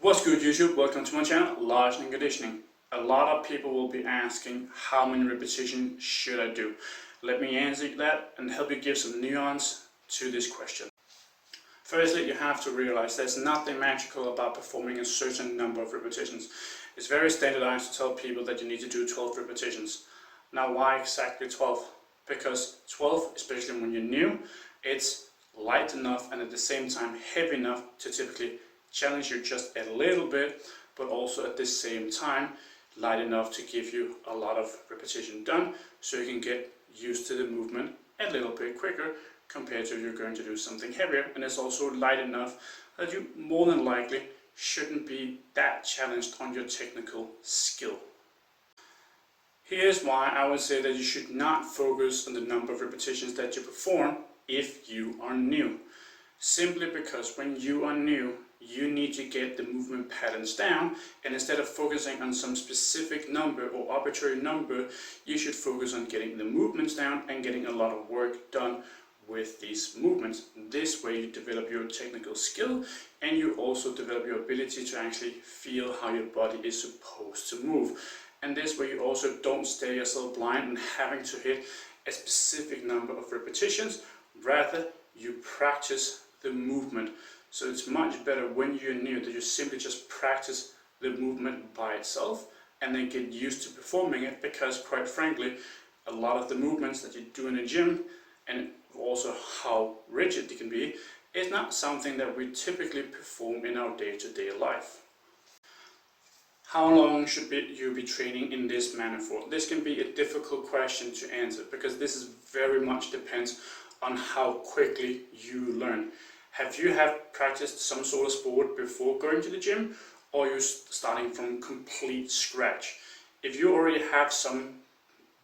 What's good YouTube? Welcome to my channel, Large and Conditioning. A lot of people will be asking how many repetitions should I do? Let me answer that and help you give some nuance to this question. Firstly, you have to realize there's nothing magical about performing a certain number of repetitions. It's very standardized to tell people that you need to do 12 repetitions. Now why exactly 12? Because 12, especially when you're new, it's light enough and at the same time heavy enough to typically challenge you just a little bit, but also at the same time light enough to give you a lot of repetition done so you can get used to the movement a little bit quicker compared to if you're going to do something heavier. And it's also light enough that you more than likely shouldn't be that challenged on your technical skill. Here's why I would say that you should not focus on the number of repetitions that you perform if you are new. Simply because when you are new, you need to get the movement patterns down, and instead of focusing on some specific number or arbitrary number, you should focus on getting the movements down and getting a lot of work done with these movements. This way you develop your technical skill and you also develop your ability to actually feel how your body is supposed to move. And this way you also don't stay yourself blind and having to hit a specific number of repetitions, rather you practice the movement. So it's much better when you're new that you simply just practice the movement by itself and then get used to performing it, because quite frankly a lot of the movements that you do in the gym and also how rigid they can be is not something that we typically perform in our day-to-day life. How long should you be training in this manner for? This can be a difficult question to answer because this is very much depends on how quickly you learn. Have you practiced some sort of sport before going to the gym, or are you starting from complete scratch? If you already have some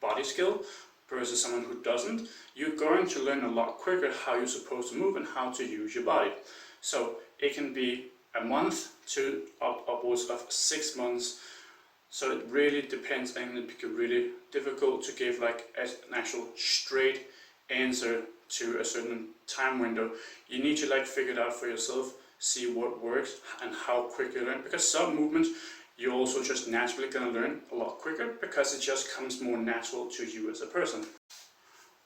body skill versus someone who doesn't, you're going to learn a lot quicker how you're supposed to move and how to use your body. So it can be a month to upwards of 6 months. So it really depends, and it becomes really difficult to give like an actual straight answer to a certain time window. You need to figure it out for yourself, see what works and how quick you learn, because some movements you're also just naturally going to learn a lot quicker because it just comes more natural to you as a person.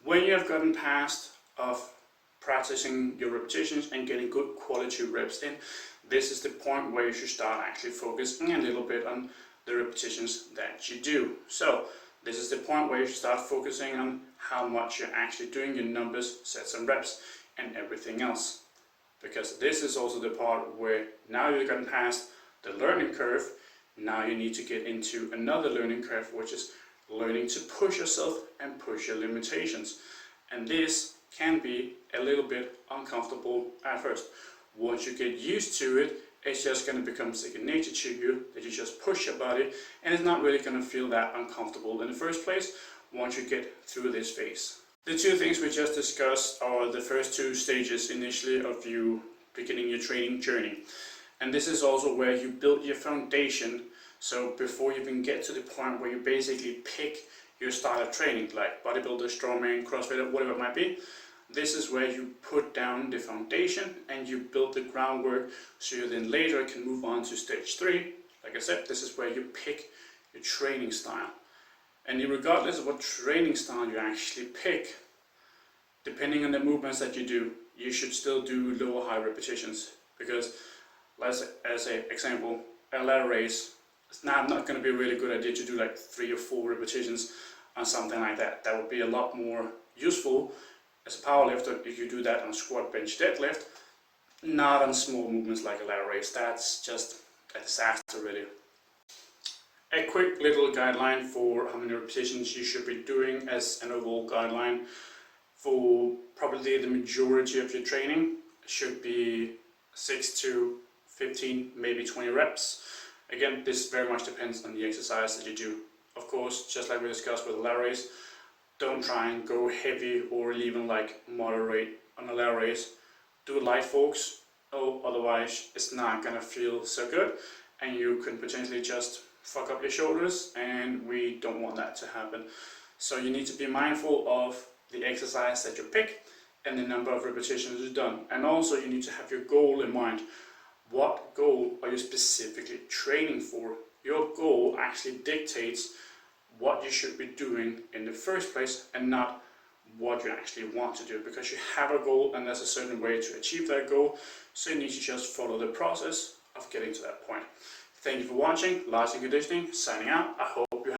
When you have gotten past of practicing your repetitions and getting good quality reps in, this is the point where you should start actually focusing a little bit on the repetitions that you do. So this is the point where you should start focusing on how much you're actually doing, your numbers, sets and reps and everything else. Because this is also the part where now you've gotten past the learning curve, now you need to get into another learning curve, which is learning to push yourself and push your limitations. And this can be a little bit uncomfortable at first. Once you get used to it, it's just going to become second nature to you that you just push your body, and it's not really going to feel that uncomfortable in the first place once you get through this phase. The two things we just discussed are the first two stages initially of you beginning your training journey. And this is also where you build your foundation. So before you even get to the point where you basically pick your style of training, like bodybuilder, strongman, crossfitter, whatever it might be, this is where you put down the foundation and you build the groundwork so you then later can move on to stage 3. Like I said, this is where you pick your training style. And regardless of what training style you actually pick, depending on the movements that you do, you should still do low or high repetitions. Because as an example, a ladder raise, it's not going to be a really good idea to do like 3 or 4 repetitions on something like that. That would be a lot more useful as a powerlifter if you do that on squat, bench, deadlift, not on small movements like a ladder raise. That's just a disaster really. A quick little guideline for how many repetitions you should be doing as an overall guideline for probably the majority of your training should be 6 to 15, maybe 20 reps. Again, this very much depends on the exercise that you do. Of course, just like we discussed with the ladder raise, don't try and go heavy or even like moderate on a ladder raise. Do light folks, otherwise it's not gonna feel so good and you can potentially just fuck up your shoulders, and we don't want that to happen. So you need to be mindful of the exercise that you pick and the number of repetitions you've done. And also you need to have your goal in mind. what goal are you specifically training for? Your goal actually dictates what you should be doing in the first place and not what you actually want to do, because you have a goal and there's a certain way to achieve that goal, so you need to just follow the process of getting to that point. Thank you for watching. Large and Conditioning signing out. I hope you